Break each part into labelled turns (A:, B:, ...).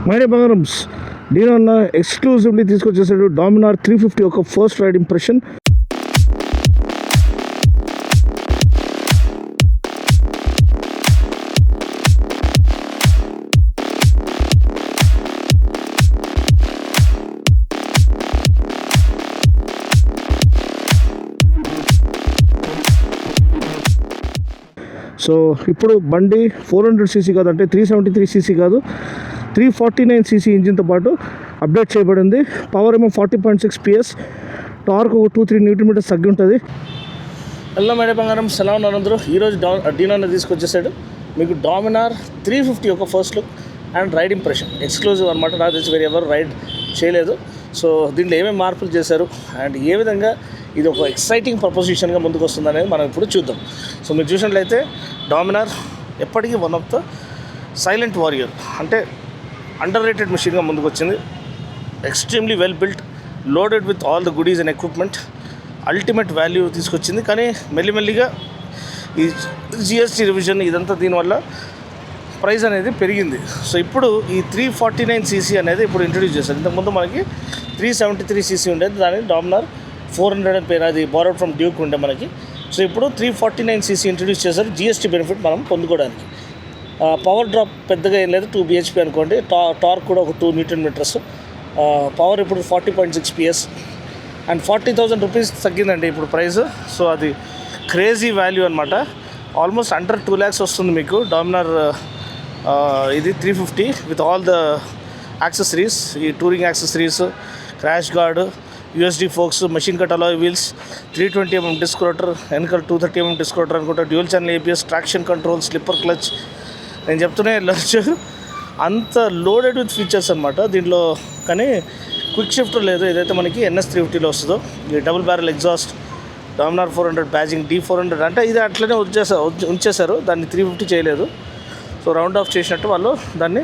A: మైనే బంగారమ్స్ నేను అన్న exclusively తీసుకొచ్చేసాడు Dominar 350 ఒక ఫస్ట్ రైడ్ ఇంప్రెషన్. సో ఇప్పుడు బండి 400cc కాదు, అంటే 373cc కాదు, 349cc ఇంజిన్తో పాటు అప్డేట్ చేయబడింది. పవర్ ఏమో 40.6 PS, టార్క్ ఒక 2-3 Nm తగ్గి ఉంటుంది. హలో మేడే బంగారం, ఎలా ఉన్నారు అందరూ? ఈరోజు డీనోని తీసుకొచ్చేసాడు మీకు డామినార్ 350 ఒక first look and ride impression exclusive అనమాట. నాకు తెలిసి వేరే ఎవరు రైడ్ చేయలేదు. సో దీంట్లో ఏమేమి మార్పులు చేశారు అండ్ ఏ విధంగా ఇది ఒక ఎక్సైటింగ్ ప్రపోజిషన్గా ముందుకు వస్తుంది అనేది మనం ఇప్పుడు చూద్దాం. సో మీరు చూసినట్లయితే డామినార్ ఎప్పటికీ one of the silent warrior, అంటే అండర్ రేటెడ్ మెషిన్గా ముందుకు వచ్చింది. Extremely well built, loaded with all the goodies and equipment, ultimate value తీసుకొచ్చింది. కానీ మెల్లిమెల్లిగా ఈ జిఎస్టీ రివిజన్ ఇదంతా దీనివల్ల ప్రైస్ అనేది పెరిగింది. సో ఇప్పుడు ఈ 349cc అనేది ఇప్పుడు ఇంట్రడ్యూస్ చేశారు. ఇంతకుముందు మనకి 373cc ఉండేది, దాని డామినార్ 400 అని పేరు, అది బారోడ్ ఫ్రమ్ డ్యూక్ ఉండే మనకి. సో ఇప్పుడు 349cc ఇంట్రడ్యూస్ చేశారు జిఎస్టీ బెనిఫిట్ మనం పొందుకోవడానికి. పవర్ డ్రాప్ పెద్దగా ఏం లేదు, 2 bhp అనుకోండి. టార్క్ కూడా ఒక 2 Nm. పవర్ ఇప్పుడు 40.6 PS అండ్ 40,000 రూపీస్ తగ్గిందండి ఇప్పుడు ప్రైస్. సో అది క్రేజీ వాల్యూ అనమాట. ఆల్మోస్ట్ అండర్ 2 lakhs వస్తుంది మీకు డామినార్ ఇది 350 విత్ ఆల్ ద యాక్సెసరీస్, ఈ touring accessories, crash guard, USD forks, machine cut alloy wheels, 320mm disc rotor, వెనకాల 230mm డిస్క్ రోటర్ అనుకుంటా, dual channel ABS, traction control, slipper clutch. నేను చెప్తూనే వెళ్ళచ్చు, అంత లోడెడ్ విత్ ఫీచర్స్ అనమాట దీంట్లో. కానీ క్విక్ షిఫ్టర్ లేదు, ఏదైతే మనకి NS 350లో వస్తుందో. ఈ double barrel exhaust, Dominar 400 బ్యాజింగ్, D400 అంటే ఇది అట్లనే ఉంచేశారు, దాన్ని 350 చేయలేదు. సో రౌండ్ ఆఫ్ చేసినట్టు వాళ్ళు దాని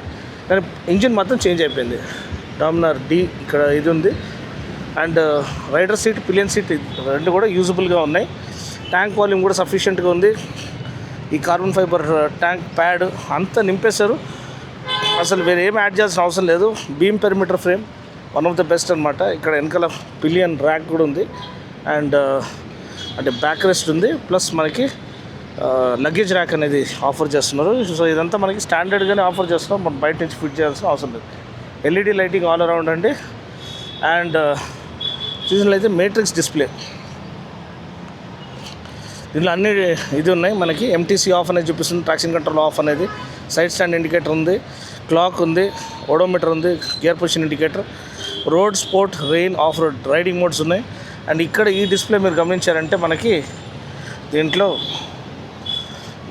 A: ఇంజిన్ మాత్రం చేంజ్ అయిపోయింది. డామినార్ D ఇక్కడ ఇది ఉంది. And rider seat, pillion seat రెండు కూడా యూజబుల్గా ఉన్నాయి. ట్యాంక్ వాల్యూమ్ కూడా సఫిషియెంట్గా ఉంది. ఈ కార్బన్ ఫైబర్ ట్యాంక్ ప్యాడ్ అంతా నింపేశారు, అసలు వేరే ఏం యాడ్ చేయాల్సిన అవసరం లేదు. Beam perimeter frame one of the best అనమాట. ఇక్కడ వెనకాల పిలియన్ ర్యాక్ కూడా ఉంది అండ్ అంటే బ్యాక్ రెస్ట్ ఉంది, ప్లస్ మనకి లగేజ్ ర్యాక్ అనేది ఆఫర్ చేస్తున్నారు. సో ఇదంతా మనకి స్టాండర్డ్గానే ఆఫర్ చేస్తున్నాం, మనం బయట నుంచి ఫిట్ చేయాల్సిన అవసరం లేదు. LED లైటింగ్ ఆల్ అరౌండ్ అండి. అండ్ చూసినట్లయితే మేట్రిక్స్ డిస్ప్లే, దీంట్లో అన్ని ఇది ఉన్నాయి మనకి. MTC ఆఫ్ అనేది చూపిస్తుంది, ట్రాక్షన్ కంట్రోల్ ఆఫ్ అనేది, సైడ్ స్టాండ్ ఇండికేటర్ ఉంది, క్లాక్ ఉంది, ఓడోమీటర్ ఉంది, gear position indicator, road, sport, rain, of road riding modes ఉన్నాయి. అండ్ ఇక్కడ ఈ డిస్ప్లే మీరు గమనించారంటే మనకి దీంట్లో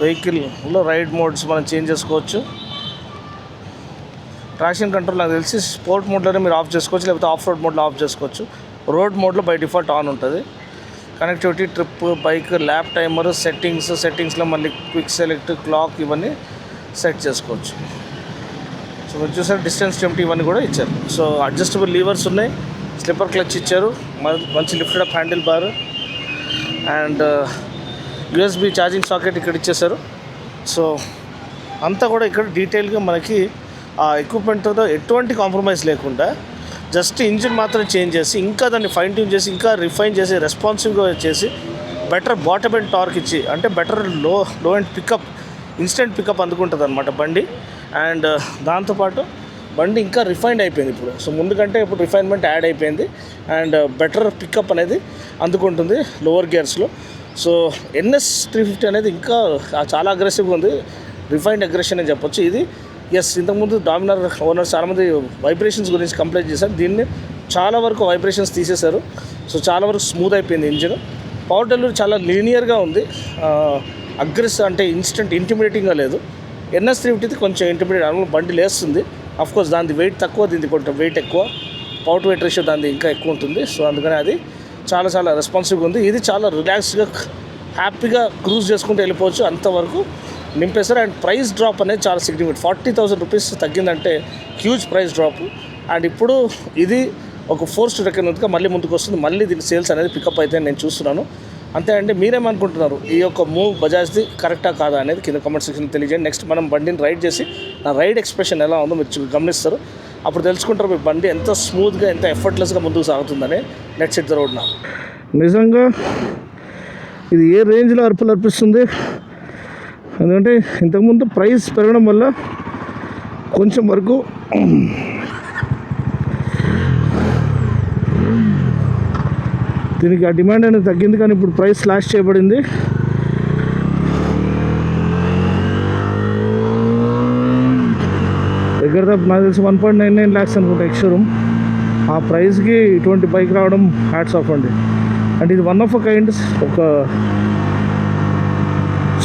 A: వెహికల్లో రైడ్ మోడ్స్ మనం చేంజ్ చేసుకోవచ్చు. ట్రాక్షన్ కంట్రోల్ నాకు తెలిసి స్పోర్ట్ మోడ్లోనే మీరు ఆఫ్ చేసుకోవచ్చు, లేకపోతే ఆఫ్ రోడ్ మోడ్లో ఆఫ్ చేసుకోవచ్చు. రోడ్ మోడ్లో బై డిఫాల్ట్ ఆన్ ఉంటుంది. Connectivity, trip, bike, lap timer, సెట్టింగ్స్లో మళ్ళీ క్విక్ సెలెక్ట్, క్లాక్ ఇవన్నీ సెట్ చేసుకోవచ్చు. సో మీరు చూసారు డిస్టెన్స్ టెంప్ట్ ఇవన్నీ కూడా ఇచ్చారు. సో అడ్జస్టబుల్ లీవర్స్ ఉన్నాయి, స్లిప్పర్ క్లచ్ ఇచ్చారు, మంచి lifted up handle bar and USB charging socket ఇక్కడ ఇచ్చేసారు. సో అంతా కూడా ఇక్కడ డీటెయిల్గా మనకి ఆ ఎక్విప్మెంట్తో ఎటువంటి కాంప్రమైజ్ లేకుండా జస్ట్ ఇంజిన్ మాత్రం చేంజ్ చేసి ఇంకా దాన్ని ఫైన్ ట్యూన్ చేసి ఇంకా రిఫైన్ చేసి రెస్పాన్సివ్గా చేసి బెటర్ బాటమ్ అండ్ టార్క్ ఇచ్చి, అంటే బెటర్ లో అండ్ పికప్, ఇన్స్టెంట్ పికప్ అందుకుంటుంది అనమాట బండి. అండ్ దాంతోపాటు బండి ఇంకా రిఫైన్డ్ అయిపోయింది ఇప్పుడు. సో ముందు కంటే ఇప్పుడు రిఫైన్మెంట్ యాడ్ అయిపోయింది అండ్ బెటర్ పికప్ అనేది అందుకుంటుంది లోవర్ గేర్స్లో. సో NS 350 అనేది ఇంకా చాలా అగ్రెసివ్గా ఉంది, రిఫైన్డ్ అగ్రెషన్ అని చెప్పొచ్చు. ఇది ఇంతకుముందు డామినార్ ఓనర్స్ చాలామంది వైబ్రేషన్స్ గురించి కంప్లైంట్ చేశారు, దీన్ని చాలా వరకు వైబ్రేషన్స్ తీసేశారు. సో చాలా వరకు స్మూత్ అయిపోయింది ఇంజిన్. పవర్ డెలివరీ చాలా లీనియర్గా ఉంది, అగ్రెసివ్ అంటే ఇన్స్టెంట్ ఇంటిమిడేటింగ్గా లేదు. NS 350 కొంచెం ఇంటిమిడేట్, అనుకూల బండి లేస్తుంది. అఫ్కోర్స్ దాని వెయిట్ తక్కువ, దీనికి కొంచెం వెయిట్ ఎక్కువ, పవర్ టు వెయిట్ రేషియో దాన్ని ఇంకా ఎక్కువ ఉంటుంది. సో అందుకని అది చాలా రెస్పాన్సివ్గా ఉంది. ఇది చాలా రిలాక్స్గా హ్యాపీగా క్రూజ్ చేసుకుంటూ వెళ్ళిపోవచ్చు, అంతవరకు నింపేశారు. అండ్ ప్రైస్ డ్రాప్ అనేది చాలా సిగ్నిఫికెంట్, 40,000 రూపీస్ తగ్గిందంటే హ్యూజ్ ప్రైస్ డ్రాప్. అండ్ ఇప్పుడు ఇది ఒక ఫోర్స్ టు రెకగ్నైజ్గా మళ్ళీ ముందుకు వస్తుంది, మళ్ళీ దీని సేల్స్ అనేది పికప్ అయితే నేను చూస్తున్నాను. అంతే అండి. మీరేమనుకుంటున్నారు? ఈ యొక్క మూవ్ బజాజ్ది కరెక్టా కాదా అనేది కింద కామెంట్ సెక్షన్ తెలియజేయండి. నెక్స్ట్ మనం బండిని రైడ్ చేసి నా రైడ్ ఎక్స్ప్రెషన్ ఎలా ఉందో మీరు గమనిస్తారు. అప్పుడు తెలుసుకుంటారు మీ బండి ఎంత స్మూత్గా, ఎంత ఎఫర్ట్లెస్గా ముందుకు సాగుతుందని. Let's hit the road now. నిజంగా ఇది ఏ రేంజ్లో అరుపులు అర్పిస్తుంది. ఎందుకంటే ఇంతకుముందు ప్రైస్ పెరగడం వల్ల కొంచెం వరకు దీనికి ఆ డిమాండ్ అనేది తగ్గింది, కానీ ఇప్పుడు ప్రైస్ స్లాష్ చేయబడింది. దగ్గర నాకు తెలిసి 1.99 lakhs అనుకుంటా ఎక్స్షోరూమ్. ఆ ప్రైస్కి ఇటువంటి బైక్ రావడం హ్యాట్స్ ఆఫ్ అండి. అండ్ ఇది వన్ ఆఫ్ అ కైండ్, ఒక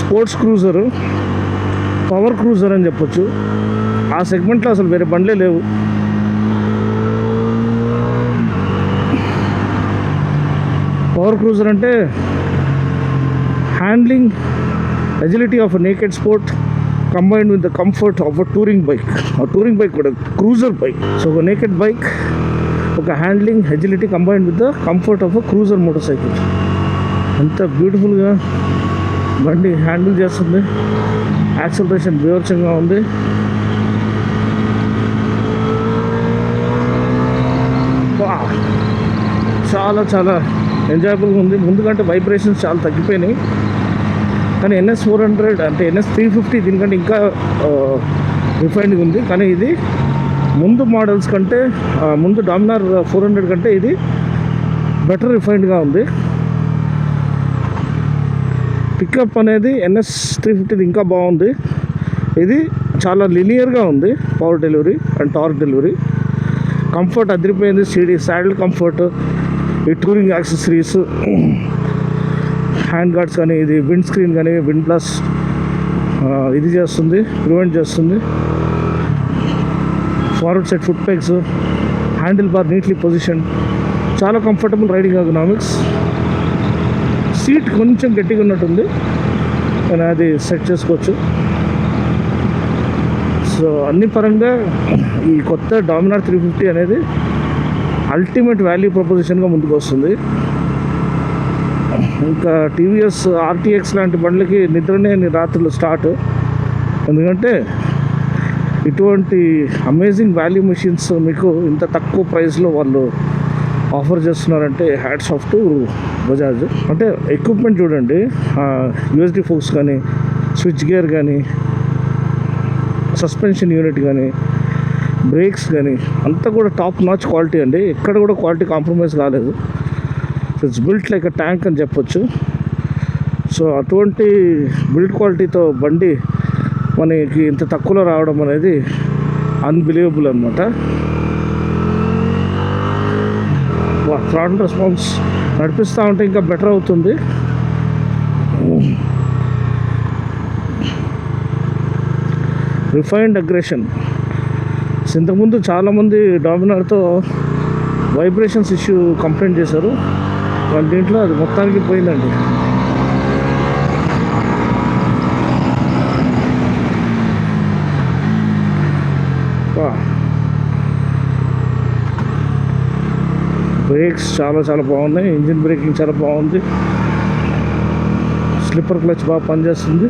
A: స్పోర్ట్స్ క్రూజరు, పవర్ క్రూజర్ అని చెప్పొచ్చు. ఆ సెగ్మెంట్లో అసలు వేరే బండ్లే లేవు. పవర్ క్రూజర్ అంటే handling agility of a naked sport combined with the comfort of a touring bike. ఆ టూరింగ్ బైక్ కూడా క్రూజర్ బైక్. సో ఒక నేకెడ్ బైక్, ఒక handling agility combined with the comfort of a cruiser motor cycle. ఎంత బ్యూటిఫుల్గా బండి handle చేస్తుంది. Acceleration బీభత్సంగా ఉంది. చాలా చాలా ఎంజాయబుల్గా ఉంది. ముందుకంటే వైబ్రేషన్స్ చాలా తగ్గిపోయినాయి. కానీ NS 400 అంటే NS 350 దీనికంటే ఇంకా రిఫైన్డ్గా ఉంది. కానీ ఇది ముందు మోడల్స్ కంటే, ముందు డామినార్ 400 కంటే ఇది బెటర్ రిఫైన్డ్గా ఉంది. పికప్ అనేది NS 350 ఇంకా బాగుంది. ఇది చాలా లినియర్గా ఉంది. Power delivery and torque delivery, comfort అదిరిపోయింది. సాడిల్ కంఫర్ట్, ఈ టూరింగ్ యాక్సెసరీస్, హ్యాండ్ గార్డ్స్ కానీ, ఇది విండ్ స్క్రీన్ కానీ విండ్ ప్లస్ ఇది చేస్తుంది, ప్రివెంట్ చేస్తుంది. Forward set foot pegs, handle bar neatly position, చాలా కంఫర్టబుల్ రైడింగ్ ఎర్గనామిక్స్. సీట్ కొంచెం గట్టిగా ఉన్నట్టుంది, కానీ అది సెట్ చేసుకోవచ్చు. సో అన్ని పరంగా ఈ కొత్త డామినార్ 350 అనేది అల్టిమేట్ వాల్యూ ప్రపోజిషన్గా ముందుకు వస్తుంది. ఇంకా TVS RTX లాంటి బండ్లకి నిద్రనే రాత్రులు స్టార్ట్. ఎందుకంటే ఇటువంటి అమేజింగ్ వాల్యూ మెషిన్స్ మీకు ఇంత తక్కువ ప్రైస్లో వాళ్ళు ఆఫర్ చేస్తున్నారంటే హ్యాట్స్ ఆఫ్ టు బజాజ్. అంటే ఎక్విప్మెంట్ చూడండి, USB ఫోక్స్ కానీ, స్విచ్ గేర్ కానీ, సస్పెన్షన్ యూనిట్ కానీ, బ్రేక్స్ కానీ అంతా కూడా టాప్ నాచ్ క్వాలిటీ అండి. ఎక్కడ కూడా క్వాలిటీ కాంప్రమైజ్ కాలేదు. So it's built like a tank అని చెప్పొచ్చు. సో అటువంటి బిల్డ్ క్వాలిటీతో బండి మనకి ఇంత తక్కువలో రావడం అనేది అన్బిలీవబుల్ అనమాట. థ్రాటిల్ రెస్పాన్స్ నడిపిస్తూ ఉంటే ఇంకా బెటర్ అవుతుంది. Refined aggression. ఇంతకుముందు చాలామంది డామినార్తో వైబ్రేషన్స్ ఇష్యూ కంప్లైంట్ చేశారు, కానీ దీంట్లో అది మొత్తానికి పోయిందండి. బ్రేక్స్ చాలా చాలా బాగున్నాయి. ఇంజిన్ బ్రేకింగ్ చాలా బాగుంది. స్లిప్పర్ క్లచ్ బాగా పనిచేస్తుంది.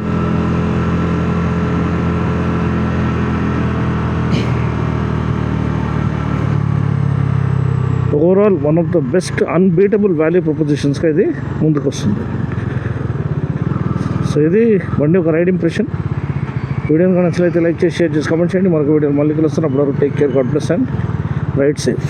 A: Overall one of the best unbeatable value ప్రపోజిషన్స్గా ఇది ముందుకు వస్తుంది. సో ఇది బండి ఒక రైడ్ ఇంప్రెషన్. వీడియోని నచ్చినట్లయితే లైక్ చేసి, షేర్ చేసి, కామెంట్ చేయండి. మరొక వీడియో మళ్ళీ కలుస్తున్నప్పుడు take care, god bless and ride safe.